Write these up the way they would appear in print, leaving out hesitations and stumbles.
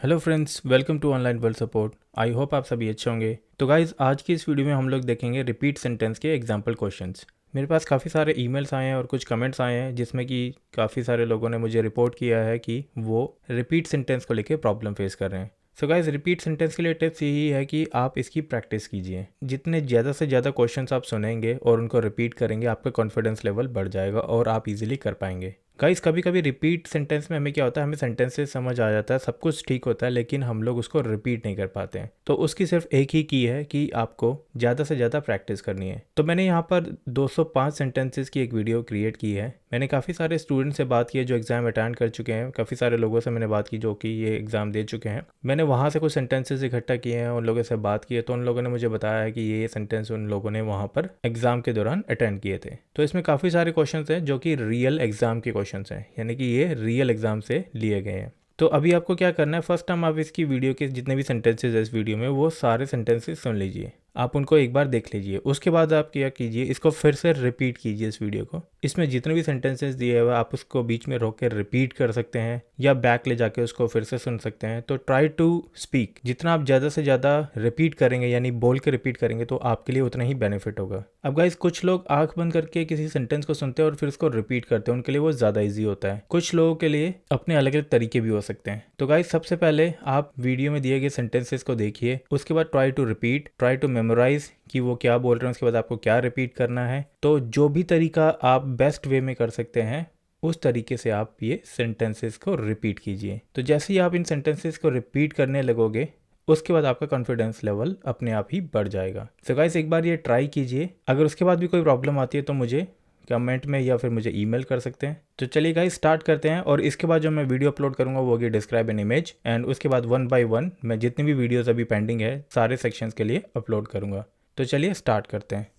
Hello friends, welcome to online world support. I hope आप सभी अच्छे होंगे। तो गाइज, आज की इस वीडियो में हम लोग देखेंगे रिपीट सेंटेंस के एग्जाम्पल क्वेश्चंस। मेरे पास काफ़ी सारे ईमेल्स आए हैं और कुछ कमेंट्स आए हैं जिसमें कि काफ़ी सारे लोगों ने मुझे रिपोर्ट किया है कि वो रिपीट सेंटेंस को लेकर प्रॉब्लम फेस कर रहे हैं। सो गाइज, रिपीट सेंटेंस के लिए टिप्स यही है कि आप इसकी प्रैक्टिस कीजिए। जितने ज़्यादा से ज़्यादा क्वेश्चंस आप सुनेंगे और उनको रिपीट करेंगे, आपका कॉन्फिडेंस लेवल बढ़ जाएगा और आप इजीली कर पाएंगे। गाइस, कभी कभी रिपीट सेंटेंस में हमें क्या होता है, हमें सेंटेंसेस समझ आ जाता है, सब कुछ ठीक होता है, लेकिन हम लोग उसको रिपीट नहीं कर पाते हैं। तो उसकी सिर्फ एक ही की है कि आपको ज़्यादा से ज़्यादा प्रैक्टिस करनी है। तो मैंने यहाँ पर 205 सेंटेंसेस की एक वीडियो क्रिएट की है। मैंने काफ़ी सारे स्टूडेंट से बात की है जो एग्जाम अटेंड कर चुके हैं। काफ़ी सारे लोगों से मैंने बात की जो कि ये एग्ज़ाम दे चुके हैं। मैंने वहाँ से कुछ सेंटेंसेस इकट्ठा किए हैं, उन लोगों से बात की है, तो उन लोगों ने मुझे बताया है कि ये सेंटेंस उन लोगों ने वहाँ पर एग्जाम के दौरान अटेंड किए थे। तो इसमें काफ़ी सारे क्वेश्चन हैं जो कि रियल एग्जाम के क्वेश्चन हैं, यानी कि ये रियल एग्जाम से लिए गए हैं। तो अभी आपको क्या करना है, फर्स्ट टाइम आप इसकी वीडियो के जितने भी सेंटेंसेस है इस वीडियो में, वो सारे सेंटेंसेस सुन लीजिए। आप उनको एक बार देख लीजिए। उसके बाद आप क्या कीजिए, इसको फिर से रिपीट कीजिए इस वीडियो को। इसमें जितने भी सेंटेंसेस दिए हुए आप उसको बीच में रोक कर रिपीट कर सकते हैं या बैक ले जाके उसको फिर से सुन सकते हैं। तो ट्राई टू स्पीक, जितना आप ज़्यादा से ज़्यादा रिपीट करेंगे यानी बोल के रिपीट करेंगे तो आपके लिए उतना ही बेनिफिट होगा। अब गाइस, कुछ लोग आंख बंद करके किसी सेंटेंस को सुनते हैं और फिर उसको रिपीट करते हैं, उनके लिए वो ज़्यादा ईजी होता है। कुछ लोगों के लिए अपने अलग अलग तरीके भी हो सकते हैं। तो गाइस, सबसे पहले आप वीडियो में दिए गए सेंटेंसेस को देखिए, उसके बाद try to repeat, try to memorise कि वो क्या बोल रहे हैं, उसके बाद आपको क्या रिपीट करना है। तो जो भी तरीका आप बेस्ट वे में कर सकते हैं, उस तरीके से आप ये सेंटेंसेस को रिपीट कीजिए। तो जैसे ही आप इन सेंटेंसेस को रिपीट करने लगोगे, उसके बाद आपका कॉन्फिडेंस लेवल अपने आप ही बढ़ जाएगा। सो गाइस, एक बार ये ट्राई कीजिए। अगर उसके बाद भी कोई प्रॉब्लम आती है तो मुझे कमेंट में या फिर मुझे ईमेल कर सकते हैं। तो चलिए गाइस, स्टार्ट करते हैं। और इसके बाद जो मैं वीडियो अपलोड करूंगा वो होगी डिस्क्राइब एन इमेज, एंड उसके बाद वन बाय वन मैं जितनी भी वीडियोस अभी पेंडिंग है सारे सेक्शंस के लिए अपलोड करूंगा। तो चलिए स्टार्ट करते हैं।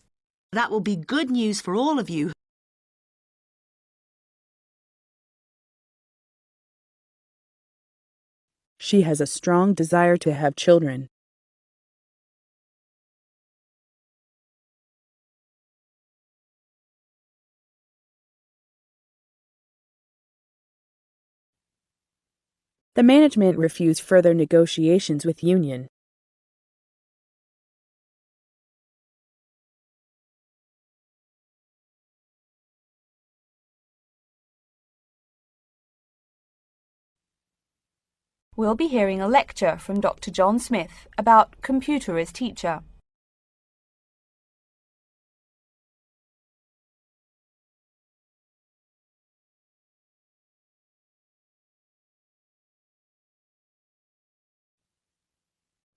That will be good news for all of you. She has a strong desire to have children. The management refused further negotiations with union. We'll be hearing a lecture from Dr. John Smith about computer as teacher.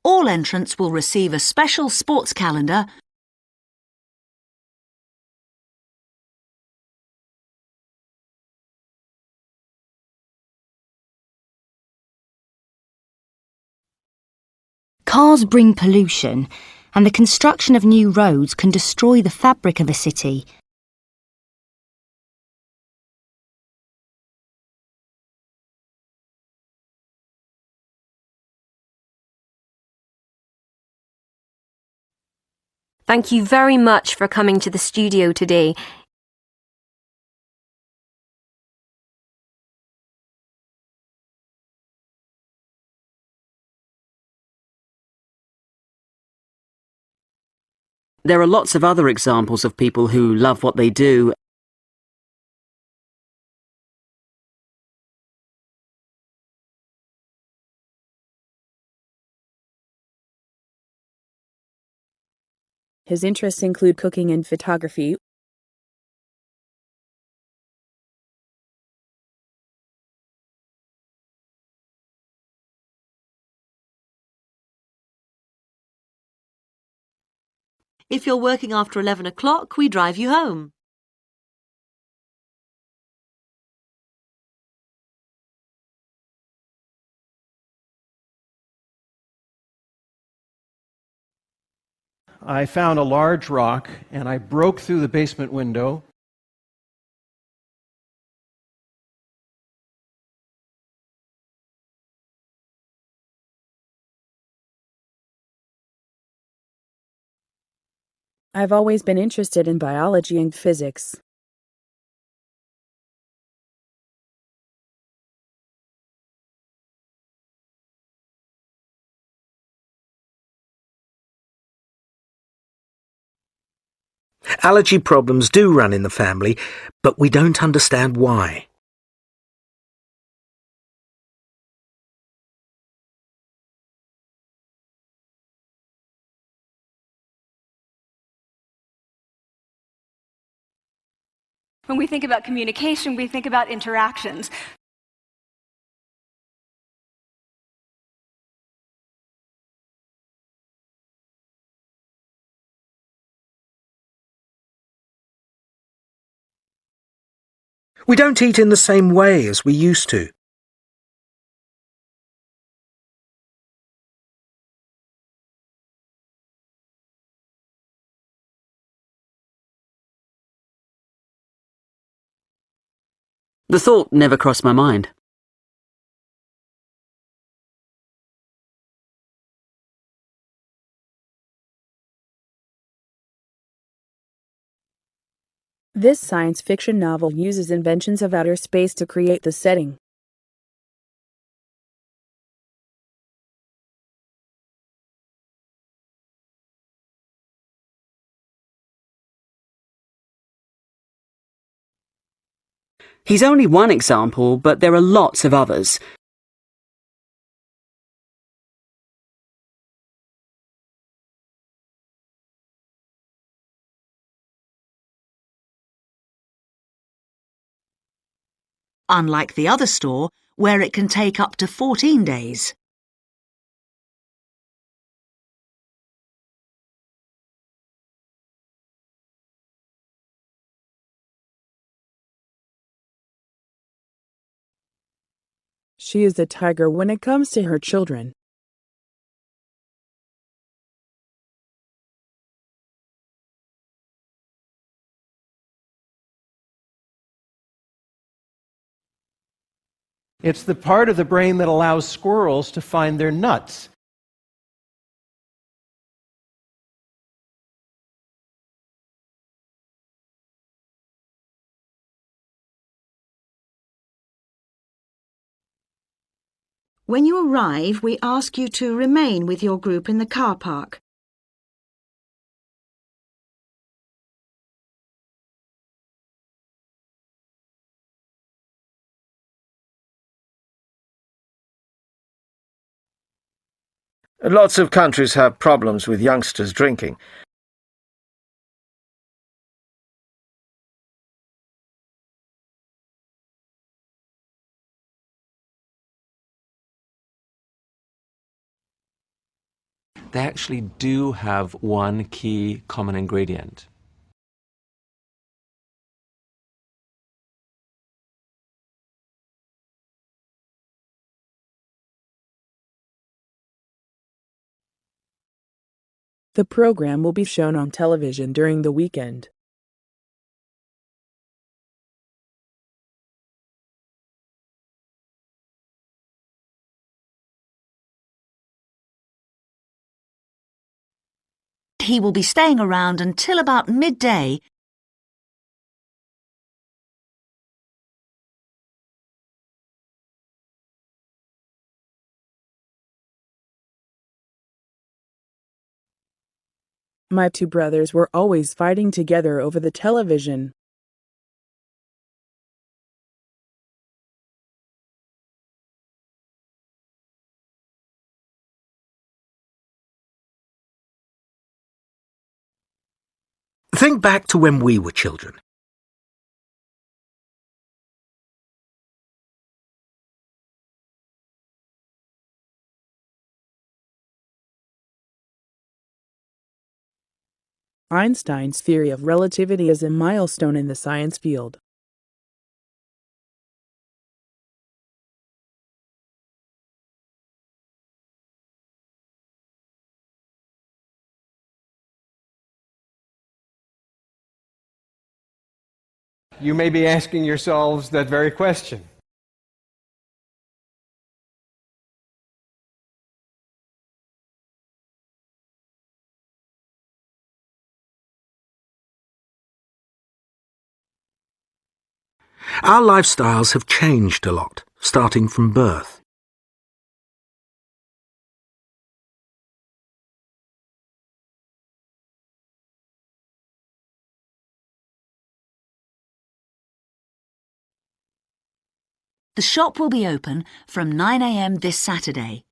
All entrants will receive a special sports calendar Cars bring pollution, and the construction of new roads can destroy the fabric of a city. Thank you very much for coming to the studio today. There are lots of other examples of people who love what they do. His interests include cooking and photography. If you're working after 11 o'clock, we drive you home. I found a large rock and I broke through the basement window. I've always been interested in biology and physics. Allergy problems do run in the family, but we don't understand why. When we think about communication, we think about interactions. We don't eat in the same way as we used to. The thought never crossed my mind. This science fiction novel uses inventions of outer space to create the setting. He's only one example, but there are lots of others. Unlike the other store, where it can take up to 14 days. She is a tiger when it comes to her children. It's the part of the brain that allows squirrels to find their nuts. When you arrive, we ask you to remain with your group in the car park. Lots of countries have problems with youngsters drinking. They actually do have one key common ingredient. The program will be shown on television during the weekend. He will be staying around until about midday. My two brothers were always fighting together over the television. Think back to when we were children. Einstein's theory of relativity is a milestone in the science field. You may be asking yourselves that very question. Our lifestyles have changed a lot, starting from birth. The shop will be open from 9 a.m. this Saturday.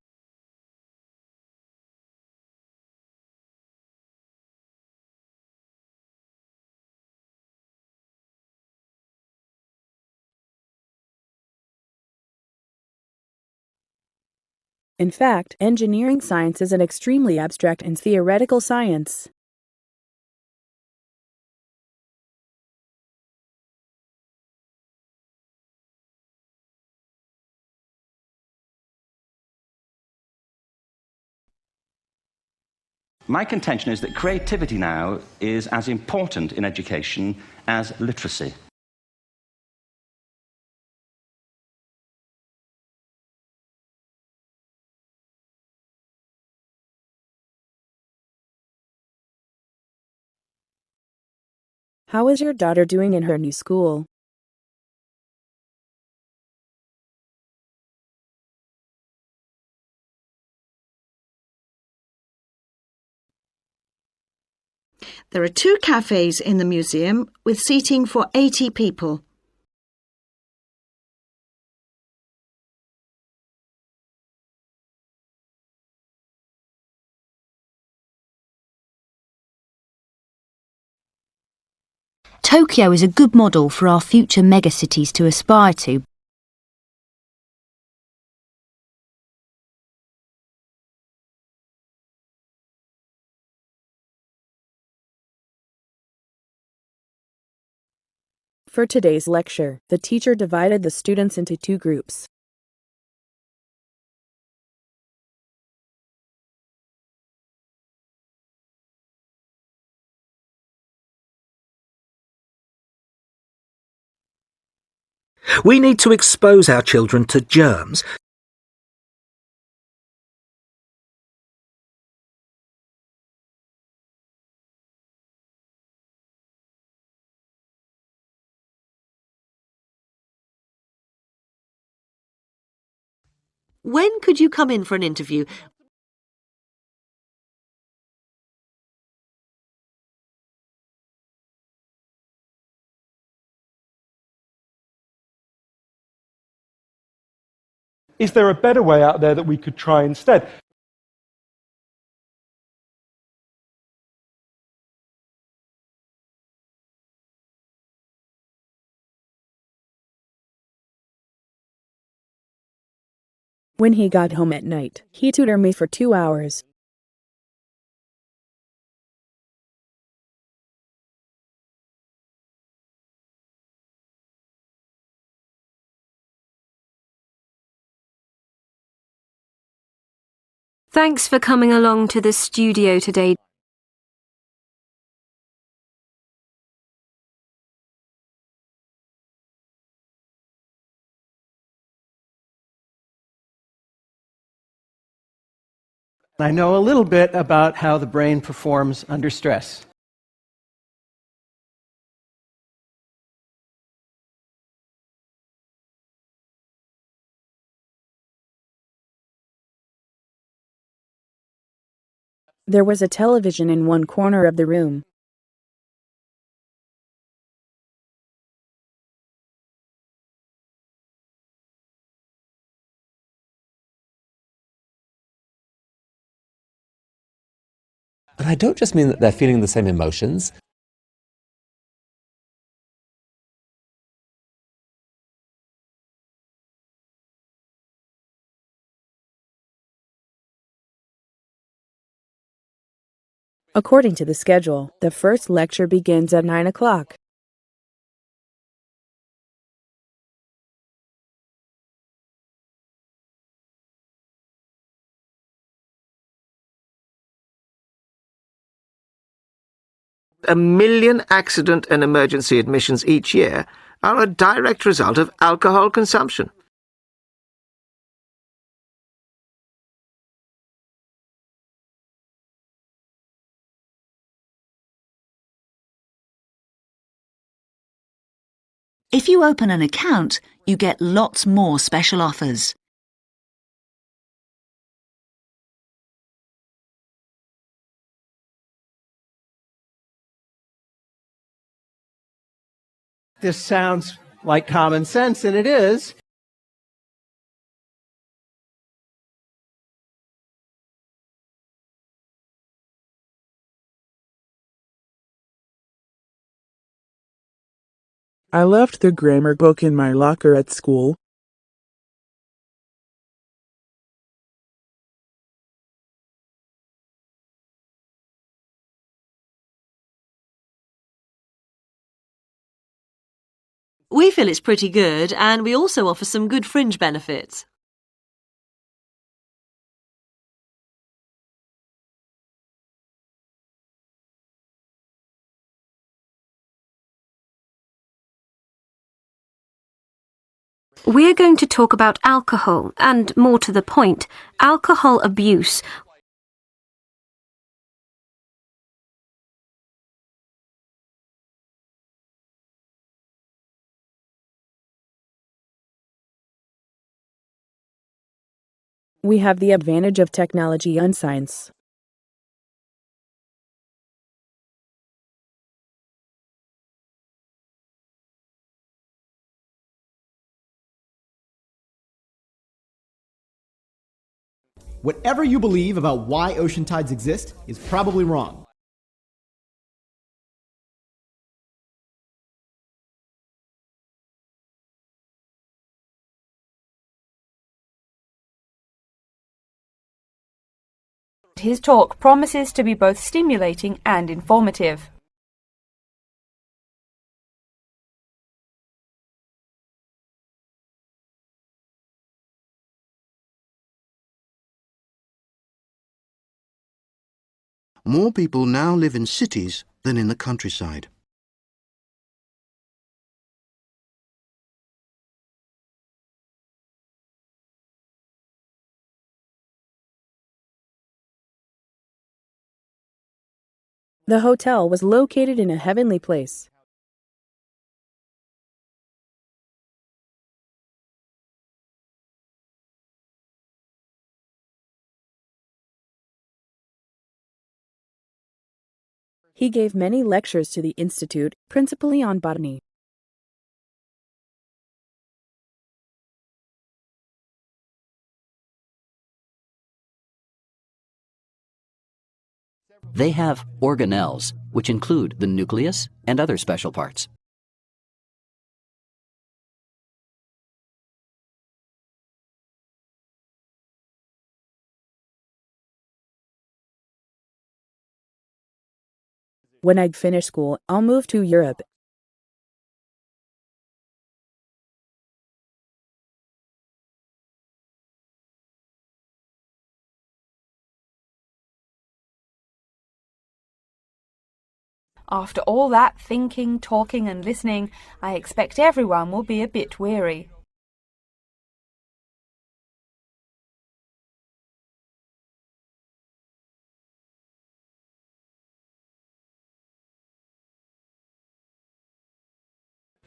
In fact, engineering science is an extremely abstract and theoretical science. My contention is that creativity now is as important in education as literacy. How is your daughter doing in her new school? There are 2 cafes in the museum with seating for 80 people. Tokyo is a good model for our future megacities to aspire to. For today's lecture, the teacher divided the students into 2 groups. We need to expose our children to germs. When could you come in for an interview? Is there a better way out there that we could try instead? When he got home at night, he tutored me for 2 hours. Thanks for coming along to the studio today. I know a little bit about how the brain performs under stress. There was a television in one corner of the room. And I don't just mean that they're feeling the same emotions. According to the schedule, the first lecture begins at 9 o'clock. A million accident and emergency admissions each year are a direct result of alcohol consumption. If you open an account, you get lots more special offers. This sounds like common sense, and it is. I left the grammar book in my locker at school. We feel it's pretty good, and we also offer some good fringe benefits. We're going to talk about alcohol, and more to the point, alcohol abuse. We have the advantage of technology and science. Whatever you believe about why ocean tides exist is probably wrong. His talk promises to be both stimulating and informative. More people now live in cities than in the countryside. The hotel was located in a heavenly place. He gave many lectures to the Institute, principally on botany. They have organelles, which include the nucleus and other special parts. When I finish school, I'll move to Europe. After all that thinking, talking and listening, I expect everyone will be a bit weary.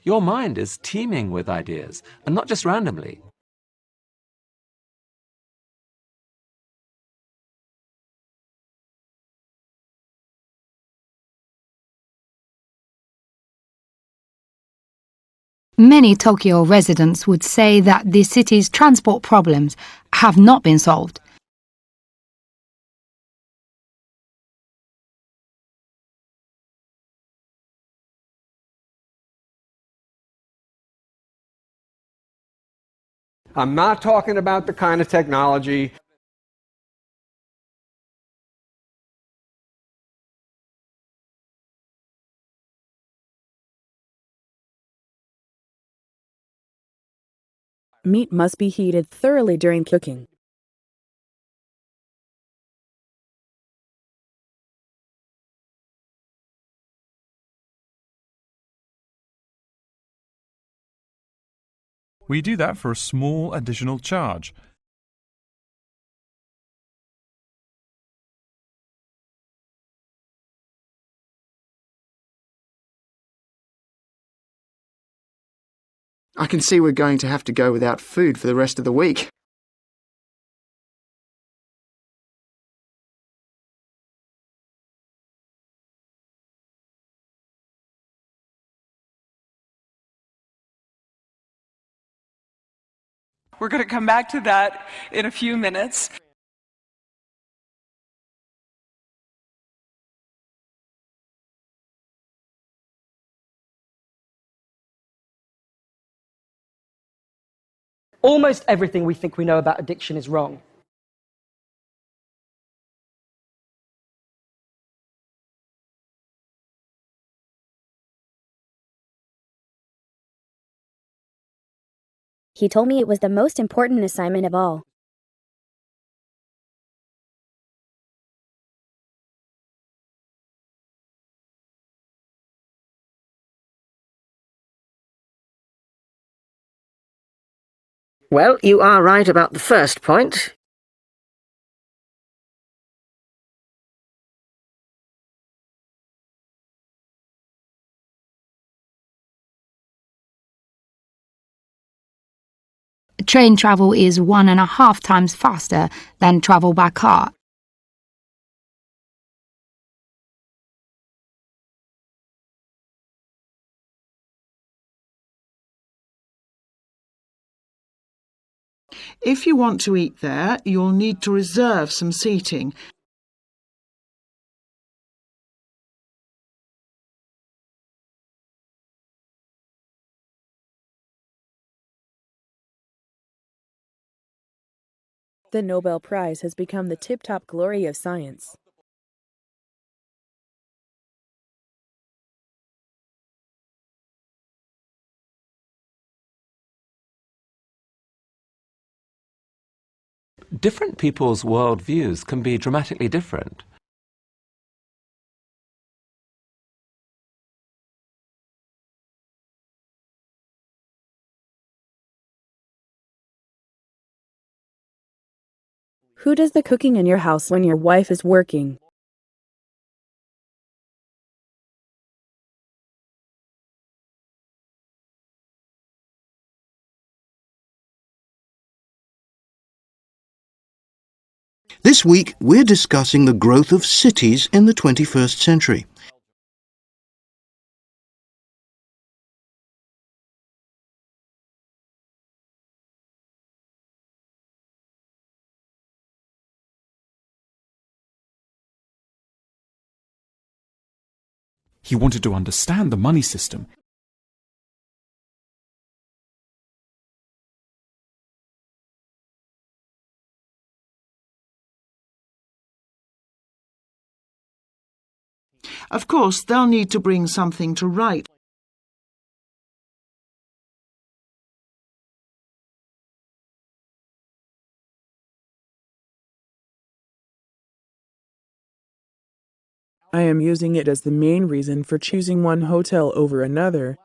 Your mind is teeming with ideas, and not just randomly. Many Tokyo residents would say that the city's transport problems have not been solved. I'm not talking about the kind of technology Meat must be heated thoroughly during cooking. We do that for a small additional charge. I can see we're going to have to go without food for the rest of the week. We're going to come back to that in a few minutes. Almost everything we think we know about addiction is wrong. He told me it was the most important assignment of all. Well, you are right about the first point. Train travel is 1.5 times faster than travel by car. If you want to eat there, you'll need to reserve some seating. The Nobel Prize has become the tip-top glory of science. Different people's worldviews can be dramatically different. Who does the cooking in your house when your wife is working? This week, we're discussing the growth of cities in the 21st century. He wanted to understand the money system. Of course, they'll need to bring something to write. I am using it as the main reason for choosing one hotel over another.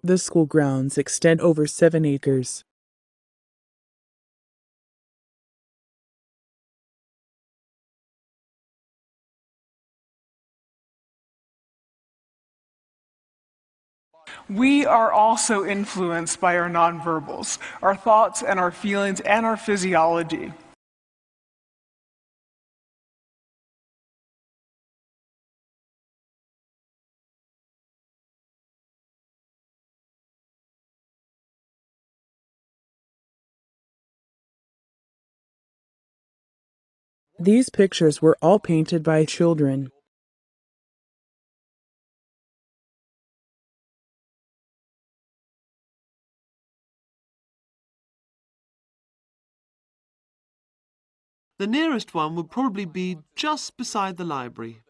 The school grounds extend over 7 acres. We are also influenced by our nonverbals, our thoughts and our feelings and our physiology. These pictures were all painted by children. The nearest one would probably be just beside the library.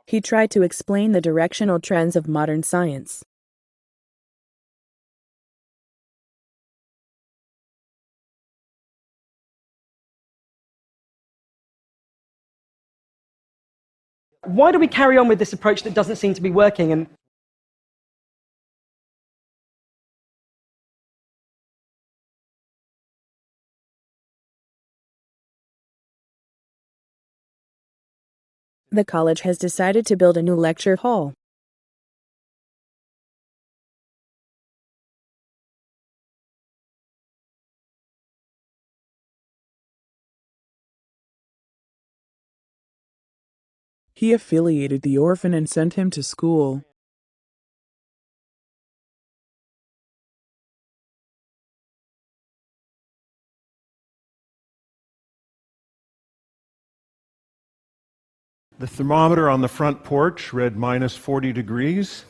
He tried to explain the directional trends of modern science. Why do we carry on with this approach that doesn't seem to be working? And the college has decided to build a new lecture hall. He affiliated the orphan and sent him to school. The thermometer on the front porch read minus 40 degrees.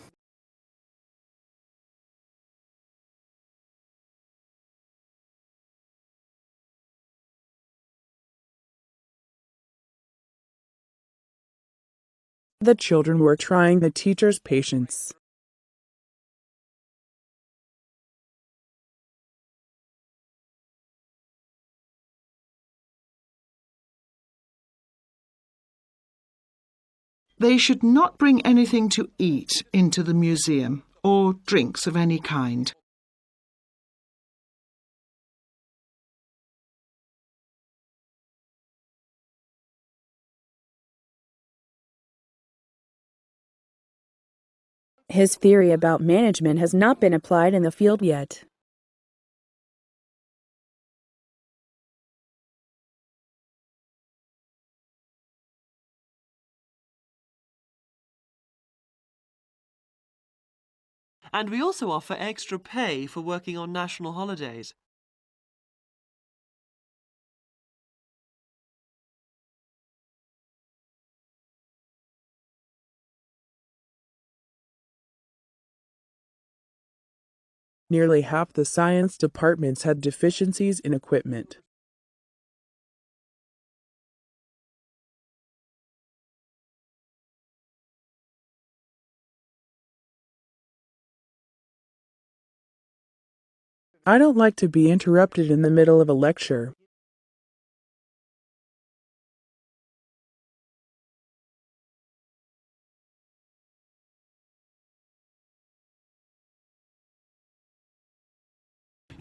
The children were trying the teacher's patience. They should not bring anything to eat into the museum, or drinks of any kind. His theory about management has not been applied in the field yet. And we also offer extra pay for working on national holidays. Nearly half the science departments had deficiencies in equipment. I don't like to be interrupted in the middle of a lecture.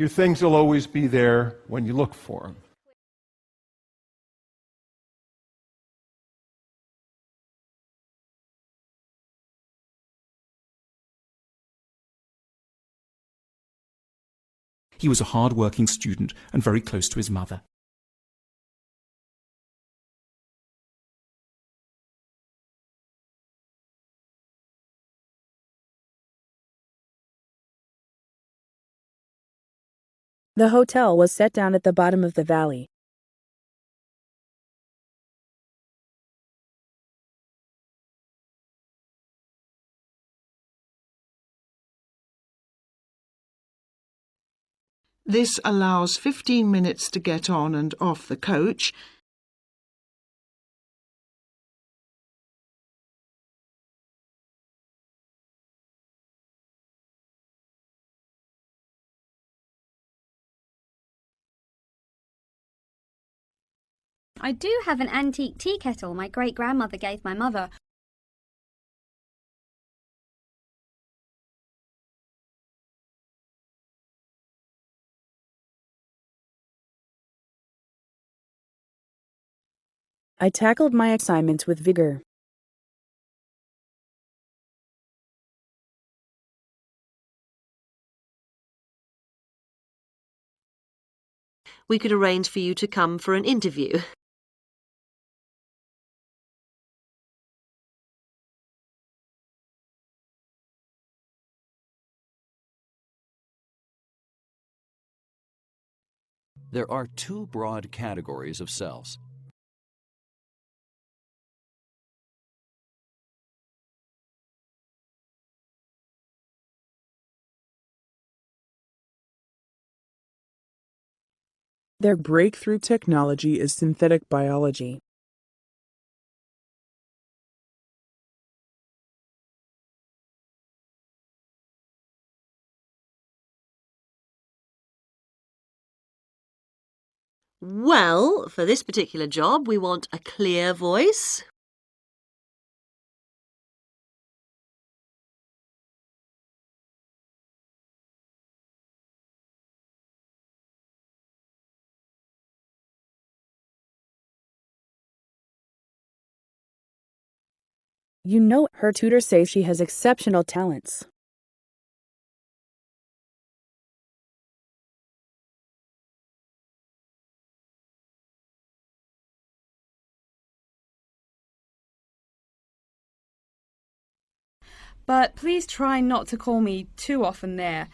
Your things will always be there when you look for them. He was a hard-working student and very close to his mother. The hotel was set down at the bottom of the valley. This allows 15 minutes to get on and off the coach. I do have an antique tea kettle my great-grandmother gave my mother. I tackled my assignments with vigor. We could arrange for you to come for an interview. There are two broad categories of cells. Their breakthrough technology is synthetic biology. Well, for this particular job, we want a clear voice, You know, her tutor says she has exceptional talents. but please try not to call me too often there.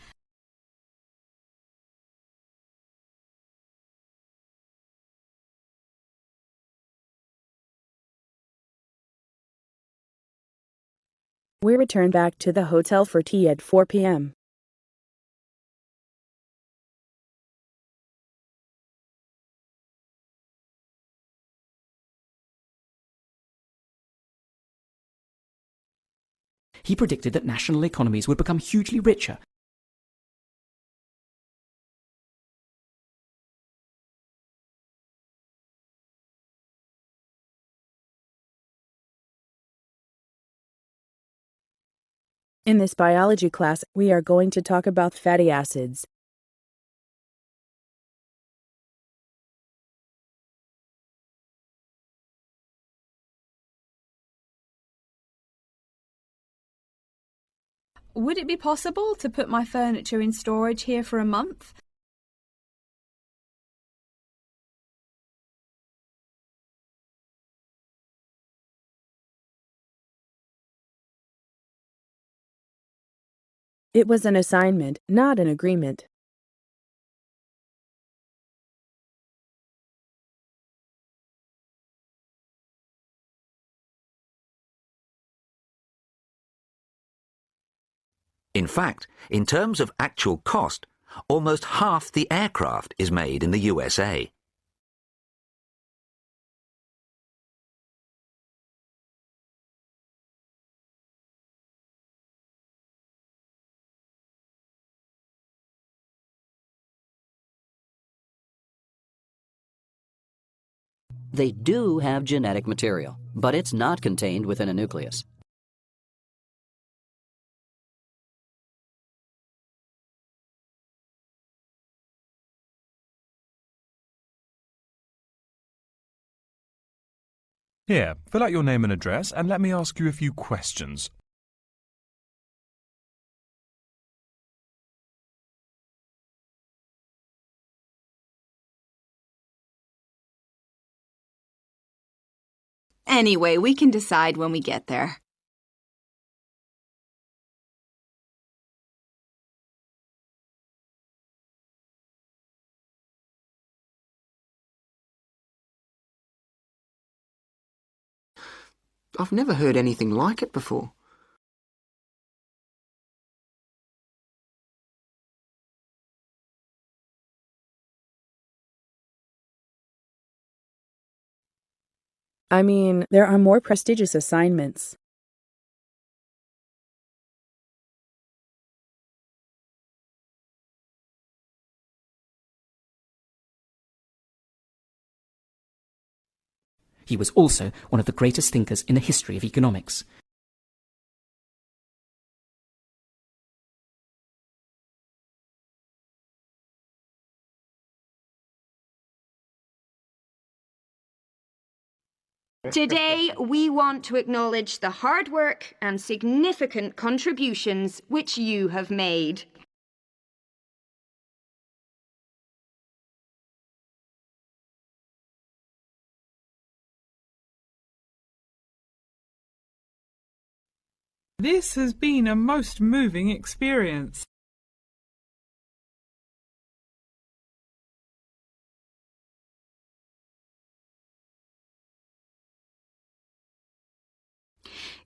We return back to the hotel for tea at 4 p.m. He predicted that national economies would become hugely richer. In this biology class, we are going to talk about fatty acids. Would it be possible to put my furniture in storage here for a month? It was an assignment, not an agreement. In fact, in terms of actual cost, almost half the aircraft is made in the USA. They do have genetic material, but it's not contained within a nucleus. Here, fill out your name and address and let me ask you a few questions. Anyway, we can decide when we get there. I've never heard anything like it before. I mean, there are more prestigious assignments. He was also one of the greatest thinkers in the history of economics. Today, we want to acknowledge the hard work and significant contributions which you have made. This has been a most moving experience.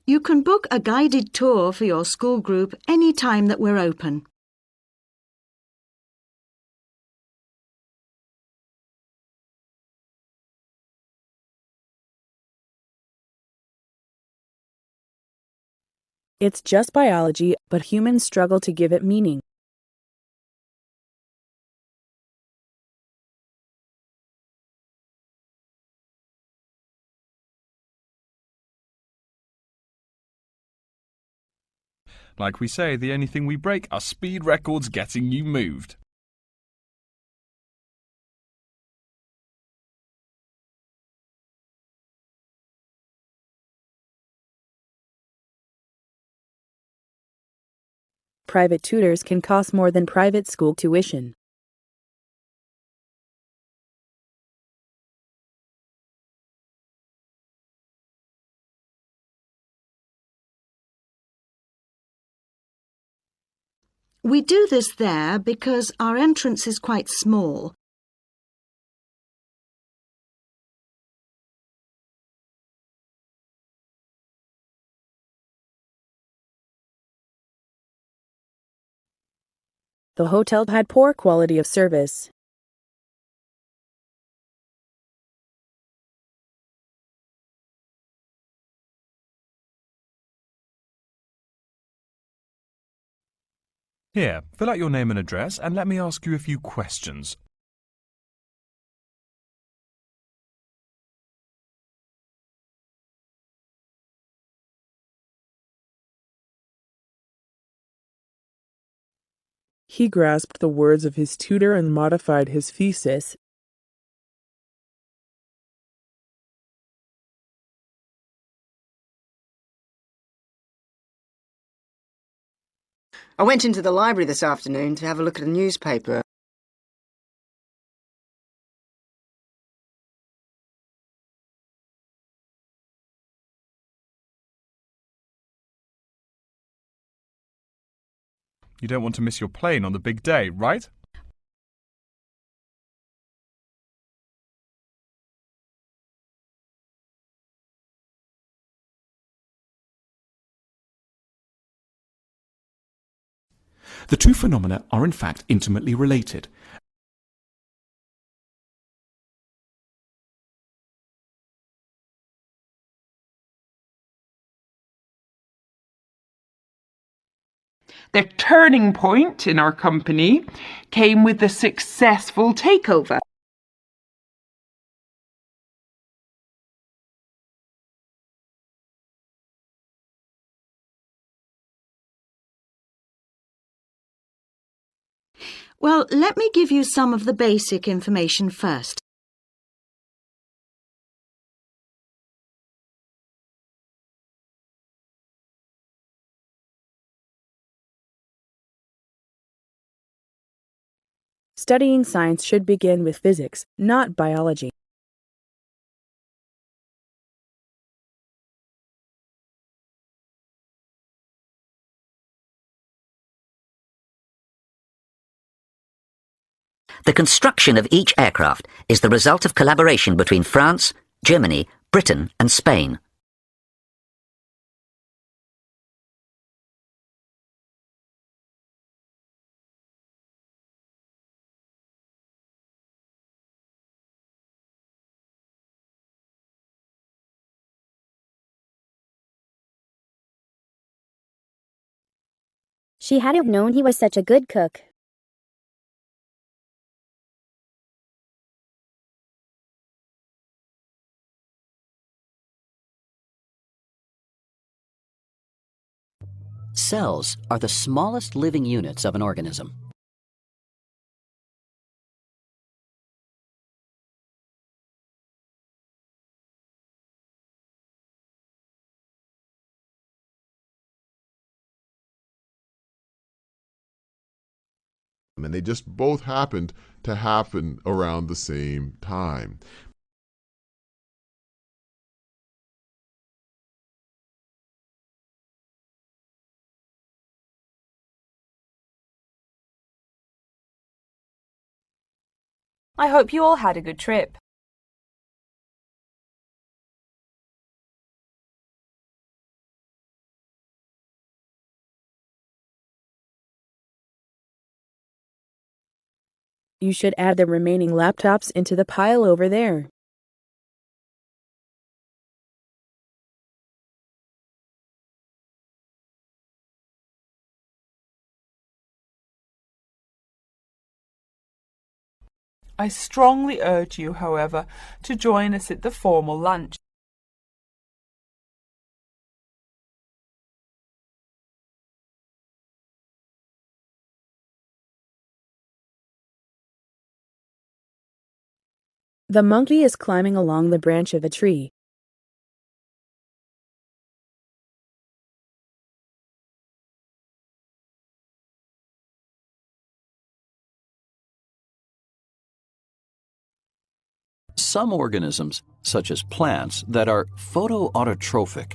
You can book a guided tour for your school group any time that we're open. It's just biology, but humans struggle to give it meaning. Like we say, the only thing we break are speed records getting you moved. Private tutors can cost more than private school tuition. We do this there because our entrance is quite small. The hotel had poor quality of service. Here, fill out your name and address and let me ask you a few questions. He grasped the words of his tutor and modified his thesis. I went into the library this afternoon to have a look at a newspaper. You don't want to miss your plane on the big day, right? The two phenomena are in fact intimately related. The turning point in our company came with the successful takeover. Well, let me give you some of the basic information first. Studying science should begin with physics, not biology. The construction of each aircraft is the result of collaboration between France, Germany, Britain and Spain. She hadn't known he was such a good cook. Cells are the smallest living units of an organism. And they just both happened to happen around the same time. I hope you all had a good trip. You should add the remaining laptops into the pile over there. I strongly urge you, however, to join us at the formal lunch. The monkey is climbing along the branch of a tree. Some organisms, such as plants, that are photoautotrophic,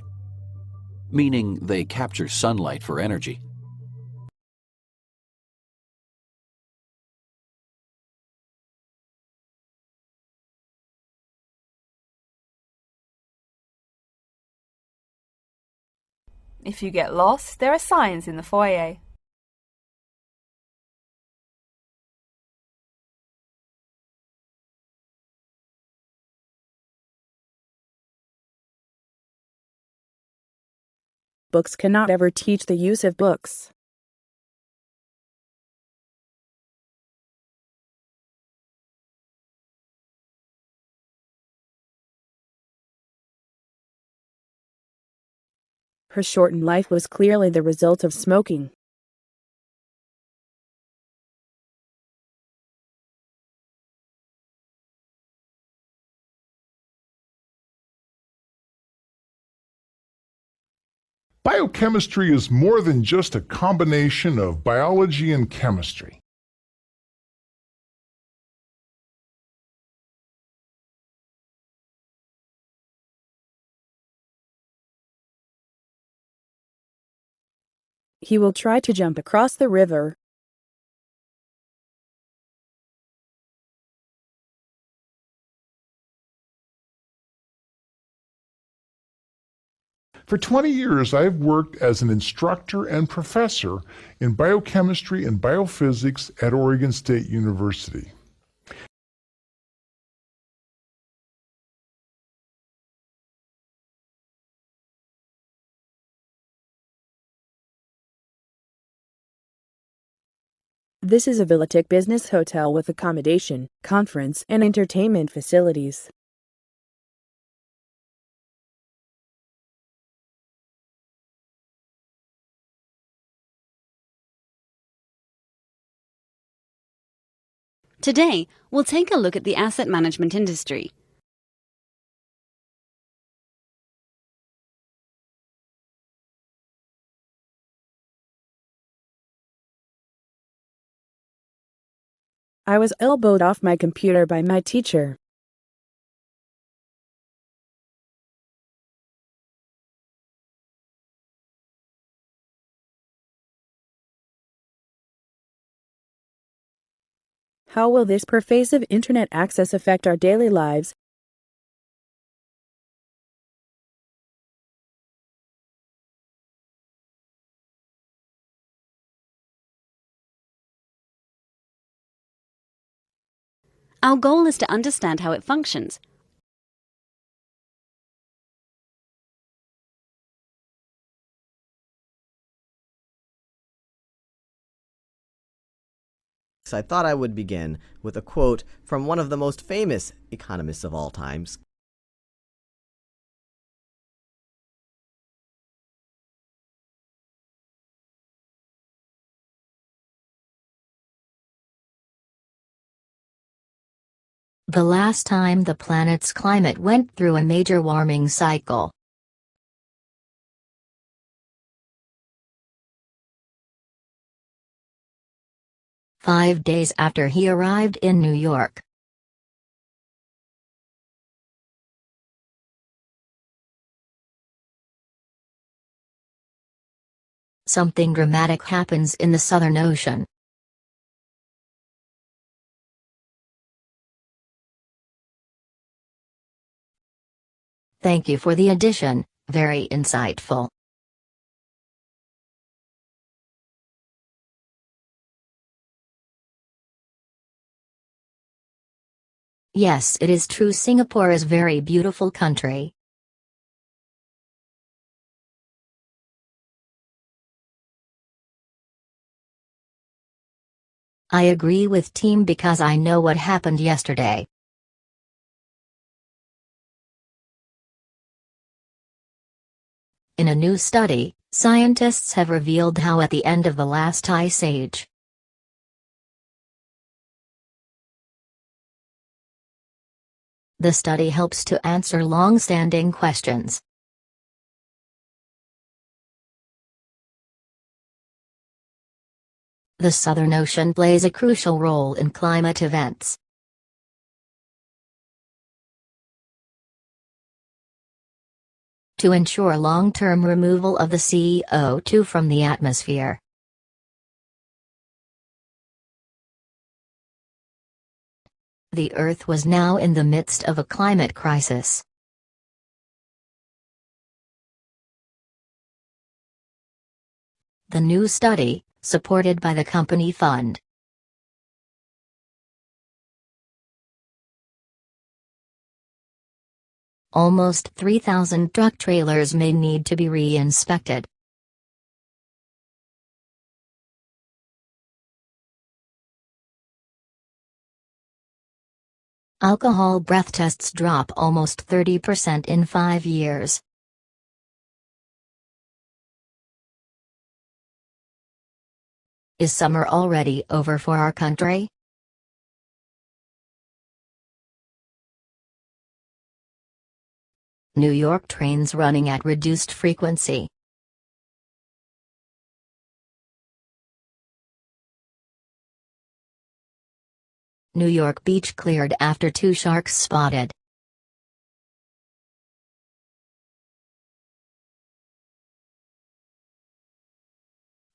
meaning they capture sunlight for energy, If you get lost, there are signs in the foyer. Books cannot ever teach the use of books. Her shortened life was clearly the result of smoking. Biochemistry is more than just a combination of biology and chemistry. He will try to jump across the river. For 20 years, I've worked as an instructor and professor in biochemistry and biophysics at Oregon State University. This is a Villatic business hotel with accommodation, conference, and entertainment facilities. Today, we'll take a look at the asset management industry. I was elbowed off my computer by my teacher. How will this pervasive internet access affect our daily lives? Our goal is to understand how it functions. I thought I would begin with a quote from one of the most famous economists of all times. The last time the planet's climate went through a major warming cycle. "5 days after he arrived in New York. Something dramatic happens in the Southern Ocean. Thank you for the addition, very insightful. Yes, it is true, Singapore is very beautiful country. I agree with team because I know what happened yesterday. In a new study, scientists have revealed how at the end of the last ice age, the study helps to answer long-standing questions. The Southern Ocean plays a crucial role in climate events. To ensure long-term removal of the CO2 from the atmosphere. The Earth was now in the midst of a climate crisis. The new study, supported by the company fund. Almost 3,000 truck trailers may need to be re-inspected. Alcohol breath tests drop almost 30% in 5 years. Is summer already over for our country? New York trains running at reduced frequency. New York beach cleared after 2 sharks spotted.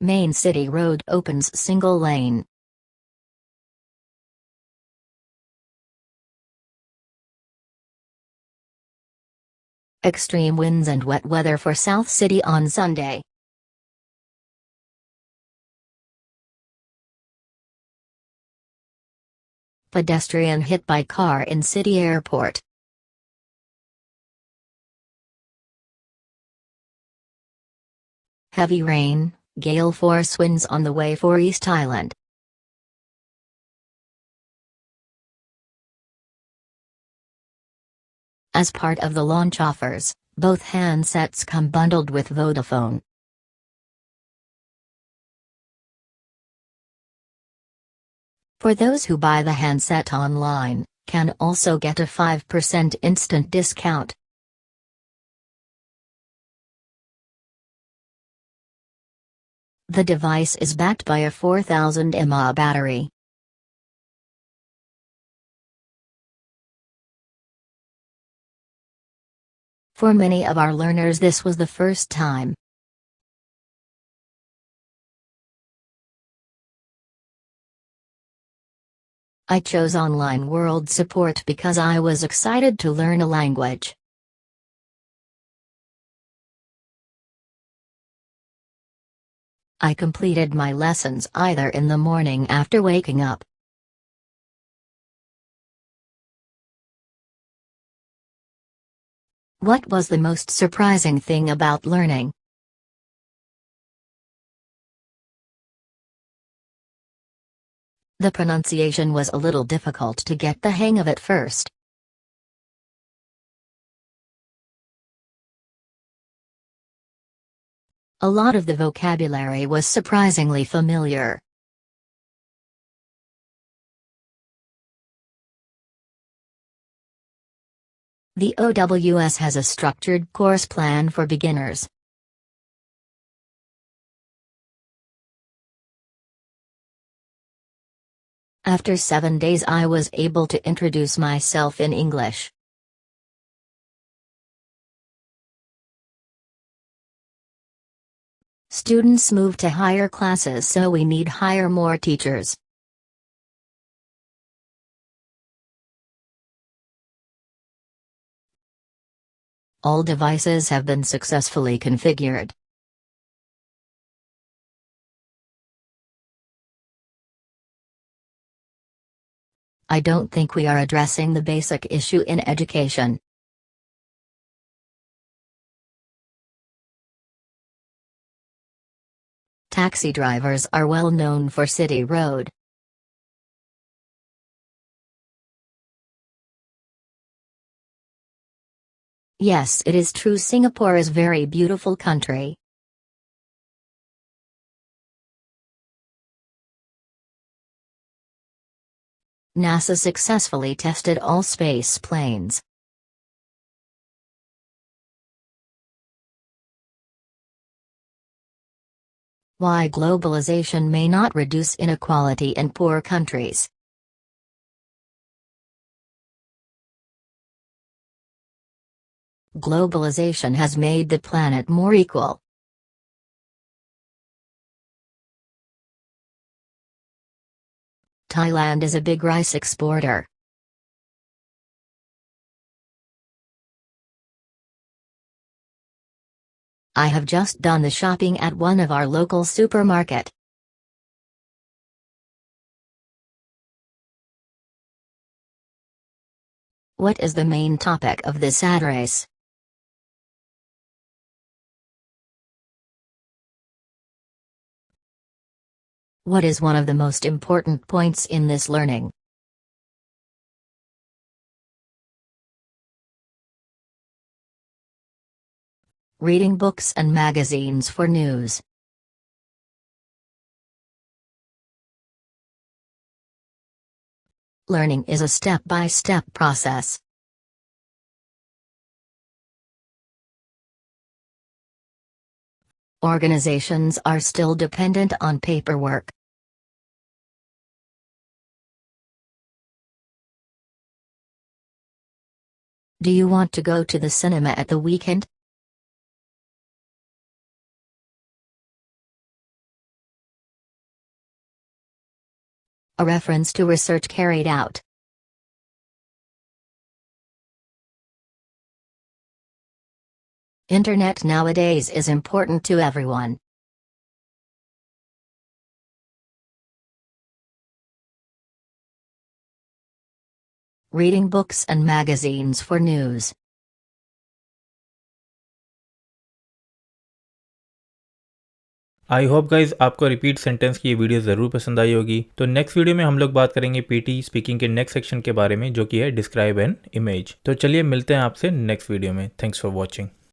Main City Road opens single lane. Extreme winds and wet weather for South City on Sunday. Pedestrian hit by car in city airport. Heavy rain, gale force winds on the way for East Thailand. As part of the launch offers, both handsets come bundled with Vodafone. For those who buy the handset online, can also get a 5% instant discount. The device is backed by a 4000 mAh battery. For many of our learners, this was the first time. I chose online world support because I was excited to learn a language. I completed my lessons either in the morning after waking up. What was the most surprising thing about learning? The pronunciation was a little difficult to get the hang of at first. A lot of the vocabulary was surprisingly familiar. The OWS has a structured course plan for beginners. After 7 days I was able to introduce myself in English. Students move to higher classes, so we need hire more teachers. All devices have been successfully configured. I don't think we are addressing the basic issue in education. Taxi drivers are well known for city road. Yes, it is true, Singapore is very beautiful country. NASA successfully tested all space planes. Why globalization may not reduce inequality in poor countries. Globalization has made the planet more equal. Thailand is a big rice exporter. I have just done the shopping at one of our local supermarket. What is the main topic of this address? What is one of the most important points in this learning? Reading books and magazines for news. Learning is a step-by-step process. Organizations are still dependent on paperwork. Do you want to go to the cinema at the weekend? A reference to research carried out. Internet nowadays is important to everyone. Reading books and magazines for news. I hope guys आपको repeat sentence की ये video ज़रूर पसंद आई होगी। तो next video में हम लोग बात करेंगे पीटी स्पीकिंग के नेक्स्ट सेक्शन के बारे में, जो कि है डिस्क्राइब एन इमेज। तो चलिए मिलते हैं आपसे नेक्स्ट वीडियो में। Thanks for watching.